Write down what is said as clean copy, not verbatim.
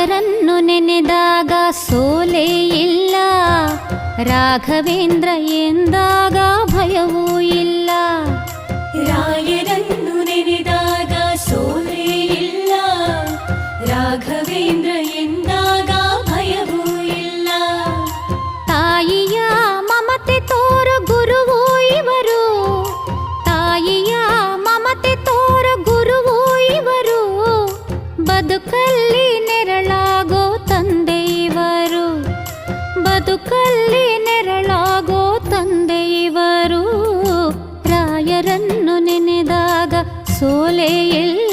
ರಾಯರನ್ನು ನೆನೆದಾಗ ಸೋಲೇ ಇಲ್ಲ, ರಾಘವೇಂದ್ರ ಎಂದಾಗ ಭಯವೂ ಇಲ್ಲ. ರಾಯರನ್ನು ನೆನೆದಾಗ ಸೋಲೇ ಇಲ್ಲ, ರಾಘವೇಂದ್ರ ಎಂದಾಗ ಭಯವೂ ಇಲ್ಲ. ತಾಯಿಯ ಮಮತೆ ತೋರ ಗುರುವೂ ಇವರು, ತಾಯಿಯ ಮಮತೆ ತೋರ ಗುರುವೂ ಇವರು, ಬದುಕಲ್ಲಿ ನೆರಳಾಗೋ ತಂದೆ ಇವರು, ಬದುಕಲ್ಲಿ ನೆರಳಾಗೋ ತಂದೆ ಇವರು. ರಾಯರನ್ನು ನೆನೆದಾಗ ಸೋಲೇ ಇಲ್ಲ,